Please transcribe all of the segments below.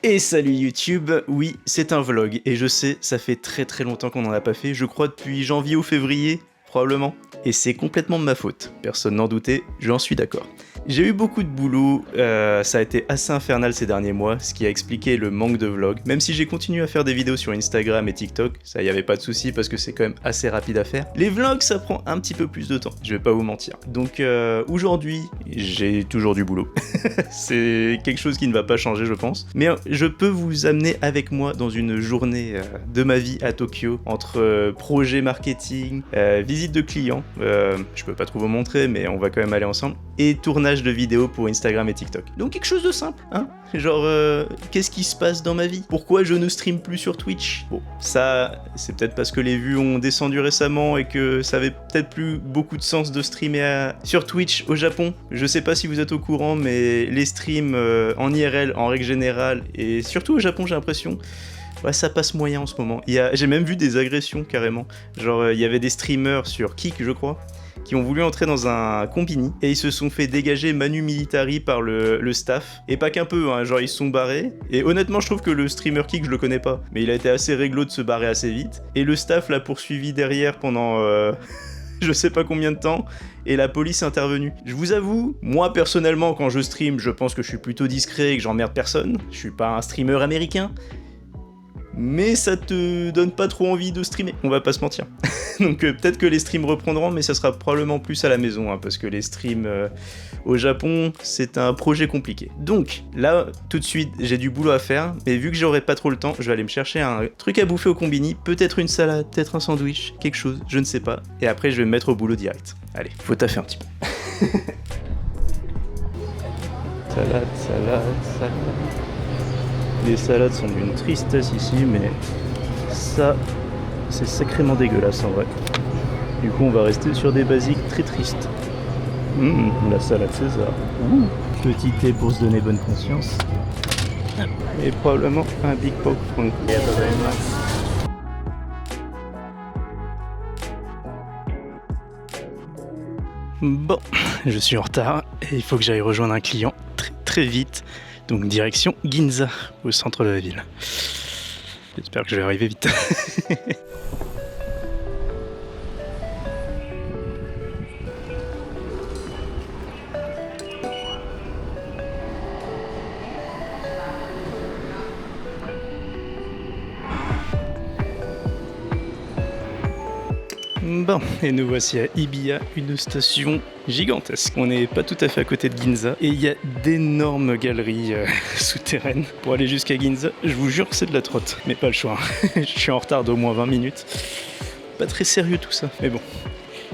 Et salut YouTube, oui c'est un vlog et je sais ça fait très longtemps qu'on n'en a pas fait, je crois depuis janvier ou février probablement, et c'est complètement de ma faute, personne n'en doutait, j'en suis d'accord. J'ai eu beaucoup de boulot, ça a été assez infernal ces derniers mois, ce qui a expliqué le manque de vlogs, même si j'ai continué à faire des vidéos sur Instagram et TikTok, ça y avait pas de souci parce que c'est quand même assez rapide à faire. Les vlogs ça prend un petit peu plus de temps, je vais pas vous mentir. Donc aujourd'hui, j'ai toujours du boulot, c'est quelque chose qui ne va pas changer je pense, mais je peux vous amener avec moi dans une journée de ma vie à Tokyo, entre projet marketing, visite de clients, je peux pas trop vous montrer mais on va quand même aller ensemble, et tournage de vidéos pour Instagram et TikTok. Donc quelque chose de simple, hein. Genre, qu'est-ce qui se passe dans ma vie? Pourquoi je ne stream plus sur Twitch? Bon, ça, c'est peut-être parce que les vues ont descendu récemment et que ça avait peut-être plus beaucoup de sens de streamer sur Twitch au Japon. Je sais pas si vous êtes au courant, mais les streams en IRL, en règle générale, et surtout au Japon j'ai l'impression, ouais, ça passe moyen en ce moment. J'ai même vu des agressions carrément. Genre, il y avait des streamers sur Kick, je crois, qui ont voulu entrer dans un combini et ils se sont fait dégager manu militari par le staff. Et pas qu'un peu, hein, genre ils se sont barrés. Et honnêtement, je trouve que le streamer Kick, je le connais pas, mais il a été assez réglo de se barrer assez vite. Et le staff l'a poursuivi derrière pendant je sais pas combien de temps, et la police est intervenue. Je vous avoue, moi personnellement, quand je stream, je pense que je suis plutôt discret et que j'emmerde personne. Je suis pas un streamer américain. Mais ça te donne pas trop envie de streamer, on va pas se mentir. Donc peut-être que les streams reprendront, mais ça sera probablement plus à la maison, hein, parce que les streams au Japon, c'est un projet compliqué. Donc là, tout de suite, j'ai du boulot à faire, mais vu que j'aurai pas trop le temps, je vais aller me chercher un truc à bouffer au combini, peut-être une salade, peut-être un sandwich, quelque chose, je ne sais pas, et après je vais me mettre au boulot direct. Allez, faut taffer un petit peu. Salade. Les salades sont d'une tristesse ici, mais ça, c'est sacrément dégueulasse en vrai. Du coup, on va rester sur des basiques très tristes. La salade César. Petit thé pour se donner bonne conscience. Et probablement un Big Popcorn. Bon, je suis en retard et il faut que j'aille rejoindre un client très vite. Donc direction Ginza, au centre de la ville. J'espère que je vais arriver vite. Bon, et nous voici à Hibiya, une station gigantesque. On n'est pas tout à fait à côté de Ginza, et il y a d'énormes galeries souterraines pour aller jusqu'à Ginza. Je vous jure que c'est de la trotte, mais pas le choix. Je suis en retard d'au moins 20 minutes. Pas très sérieux tout ça, mais bon.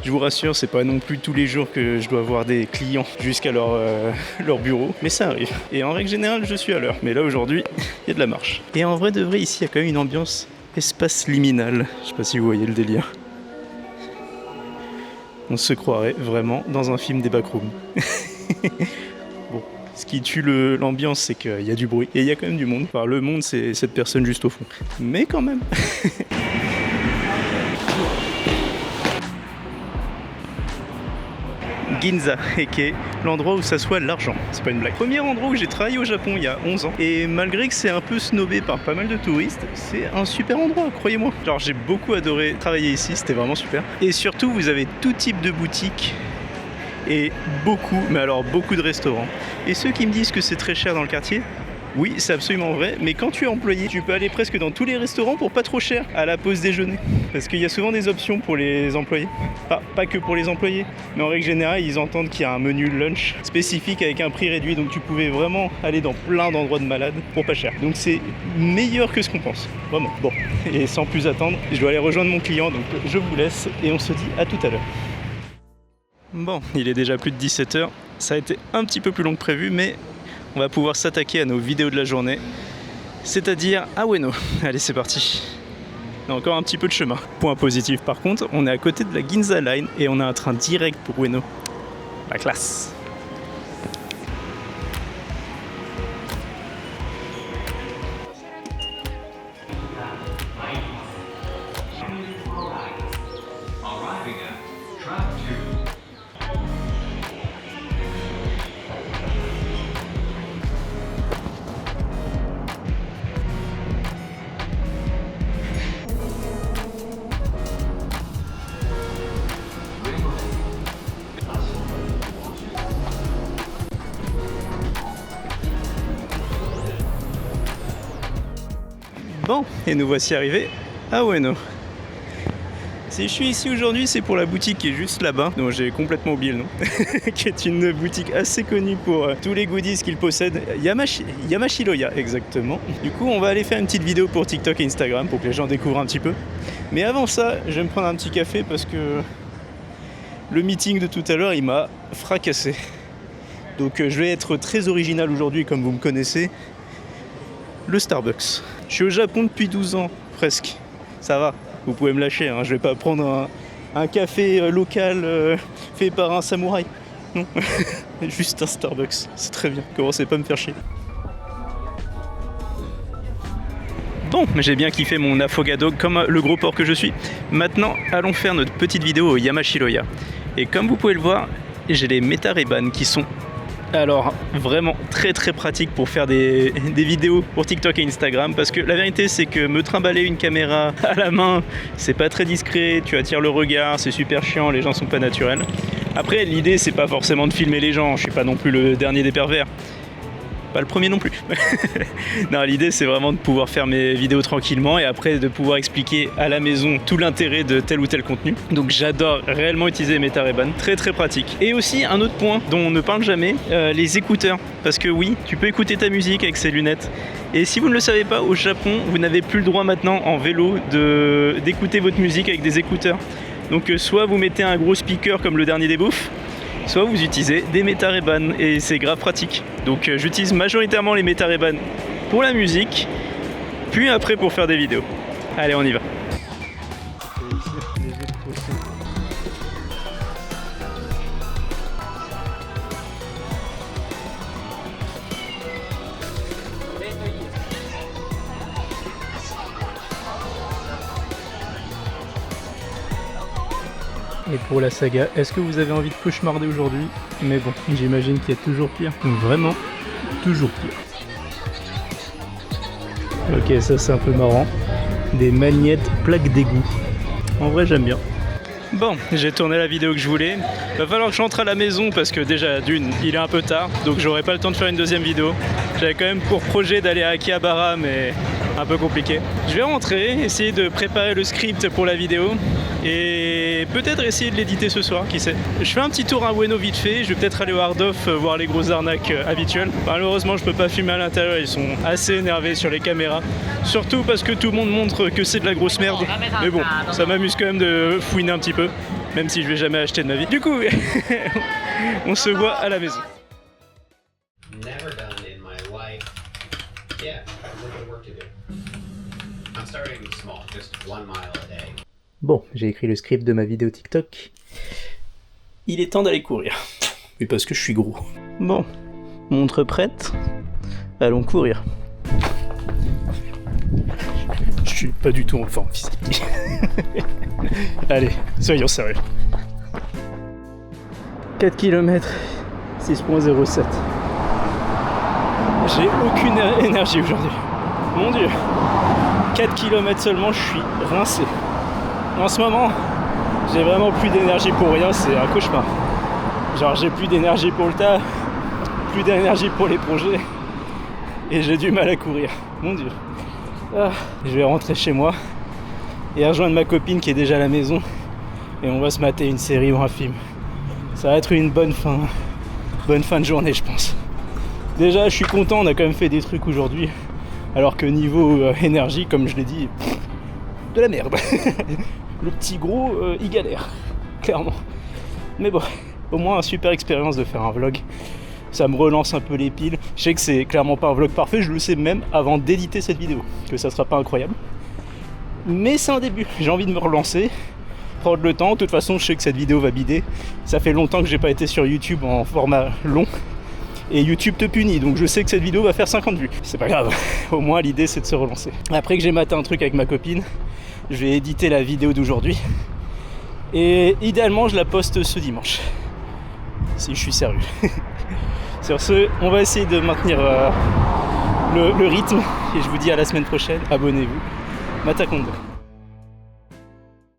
Je vous rassure, c'est pas non plus tous les jours que je dois voir des clients jusqu'à leur bureau, mais ça arrive. Et en règle générale, je suis à l'heure. Mais là, aujourd'hui, il y a de la marche. Et en vrai de vrai, ici, il y a quand même une ambiance espace liminal. Je sais pas si vous voyez le délire. On se croirait vraiment dans un film des backrooms. Bon, ce qui tue l'ambiance, c'est qu'il y a du bruit. Et il y a quand même du monde. Enfin, le monde, c'est cette personne juste au fond. Mais quand même. Ginza, qui est l'endroit où s'assoit l'argent. C'est pas une blague. Premier endroit où j'ai travaillé au Japon il y a 11 ans. Et malgré que c'est un peu snobé par pas mal de touristes, c'est un super endroit, croyez-moi. Genre j'ai beaucoup adoré travailler ici, c'était vraiment super. Et surtout, vous avez tout type de boutiques et beaucoup, mais alors beaucoup de restaurants. Et ceux qui me disent que c'est très cher dans le quartier, oui, c'est absolument vrai, mais quand tu es employé, tu peux aller presque dans tous les restaurants pour pas trop cher à la pause déjeuner. Parce qu'il y a souvent des options pour les employés. Pas que pour les employés, mais en règle générale, ils entendent qu'il y a un menu lunch spécifique avec un prix réduit, donc tu pouvais vraiment aller dans plein d'endroits de malades pour pas cher. Donc c'est meilleur que ce qu'on pense, vraiment. Bon, et sans plus attendre, je dois aller rejoindre mon client, donc je vous laisse et on se dit à tout à l'heure. Bon, il est déjà plus de 17h, ça a été un petit peu plus long que prévu, mais on va pouvoir s'attaquer à nos vidéos de la journée, c'est-à-dire à Ueno. Allez, c'est parti. Il y a encore un petit peu de chemin. Point positif par contre, on est à côté de la Ginza Line et on a un train direct pour Ueno. La classe. Bon, et nous voici arrivés à Ueno. Si je suis ici aujourd'hui, c'est pour la boutique qui est juste là-bas, dont j'ai complètement oublié le nom, qui est une boutique assez connue pour tous les goodies qu'il possède. Yamashiroya, exactement. Du coup, on va aller faire une petite vidéo pour TikTok et Instagram pour que les gens découvrent un petit peu. Mais avant ça, je vais me prendre un petit café parce que le meeting de tout à l'heure, il m'a fracassé. Donc je vais être très original aujourd'hui, comme vous me connaissez. Le Starbucks. Je suis au Japon depuis 12 ans, presque. Ça va. Vous pouvez me lâcher, hein. Je vais pas prendre un café local fait par un samouraï. Non, juste un Starbucks, c'est très bien. Commencez pas à me faire chier. Bon, j'ai bien kiffé mon affogato comme le gros porc que je suis. Maintenant, allons faire notre petite vidéo au Yamashiroya. Et comme vous pouvez le voir, j'ai les Metareban qui sont alors vraiment très très pratique pour faire des vidéos pour TikTok et Instagram, parce que la vérité c'est que me trimballer une caméra à la main, c'est pas très discret, tu attires le regard, c'est super chiant, les gens sont pas naturels. Après l'idée c'est pas forcément de filmer les gens, je suis pas non plus le dernier des pervers. Pas le premier non plus. Non, l'idée c'est vraiment de pouvoir faire mes vidéos tranquillement et après de pouvoir expliquer à la maison tout l'intérêt de tel ou tel contenu. Donc j'adore réellement utiliser Metareban, très très pratique. Et aussi un autre point dont on ne parle jamais, les écouteurs. Parce que oui, tu peux écouter ta musique avec ces lunettes. Et si vous ne le savez pas, au Japon, vous n'avez plus le droit maintenant en vélo d'écouter votre musique avec des écouteurs. Donc soit vous mettez un gros speaker comme le dernier des bouffes, soit vous utilisez des Metareban et c'est grave pratique. Donc j'utilise majoritairement les Metareban pour la musique, puis après pour faire des vidéos. Allez, on y va. Et pour la saga, est-ce que vous avez envie de cauchemarder aujourd'hui? Mais bon, j'imagine qu'il y a toujours pire. Vraiment, toujours pire. Ok, ça c'est un peu marrant. Des magnettes plaques d'égout. En vrai, j'aime bien. Bon, j'ai tourné la vidéo que je voulais. Va falloir que je rentre à la maison parce que déjà, d'une, il est un peu tard. Donc j'aurai pas le temps de faire une deuxième vidéo. J'avais quand même pour projet d'aller à Akihabara, mais un peu compliqué. Je vais rentrer, essayer de préparer le script pour la vidéo. Et peut-être essayer de l'éditer ce soir, qui sait. Je fais un petit tour à Ueno vite fait, je vais peut-être aller au Hard Off voir les grosses arnaques habituelles. Malheureusement je peux pas filmer à l'intérieur, ils sont assez énervés sur les caméras. Surtout parce que tout le monde montre que c'est de la grosse merde. Mais bon, ça m'amuse quand même de fouiner un petit peu, même si je vais jamais acheter de ma vie. Du coup, on se voit à la maison. Never done in my life. Yeah, a little work to do. I'm starting small, just 1 mile a day. Bon, j'ai écrit le script de ma vidéo TikTok. Il est temps d'aller courir. Mais parce que je suis gros. Bon, montre prête. Allons courir. Je suis pas du tout en forme physique. Allez, soyons sérieux. 4 km, 6.07. J'ai aucune énergie aujourd'hui. Mon Dieu. 4 km seulement, je suis rincé. En ce moment, j'ai vraiment plus d'énergie pour rien, c'est un cauchemar. Genre j'ai plus d'énergie pour le taf, plus d'énergie pour les projets, et j'ai du mal à courir. Mon Dieu. Ah, je vais rentrer chez moi et rejoindre ma copine qui est déjà à la maison, et on va se mater une série ou un film. Ça va être une bonne fin de journée, je pense. Déjà, je suis content, on a quand même fait des trucs aujourd'hui, alors que niveau énergie, comme je l'ai dit, de la merde. Le petit gros, il galère, clairement. Mais bon, au moins une super expérience de faire un vlog. Ça me relance un peu les piles. Je sais que c'est clairement pas un vlog parfait, je le sais même avant d'éditer cette vidéo, que ça sera pas incroyable. Mais c'est un début, j'ai envie de me relancer, prendre le temps. De toute façon, je sais que cette vidéo va bider. Ça fait longtemps que j'ai pas été sur YouTube en format long. Et YouTube te punit, donc je sais que cette vidéo va faire 50 vues. C'est pas grave, au moins l'idée c'est de se relancer. Après que j'ai maté un truc avec ma copine, je vais éditer la vidéo d'aujourd'hui. Et idéalement je la poste ce dimanche. Si je suis sérieux. Sur ce, on va essayer de maintenir le rythme. Et je vous dis à la semaine prochaine. Abonnez-vous. Mata Kondo.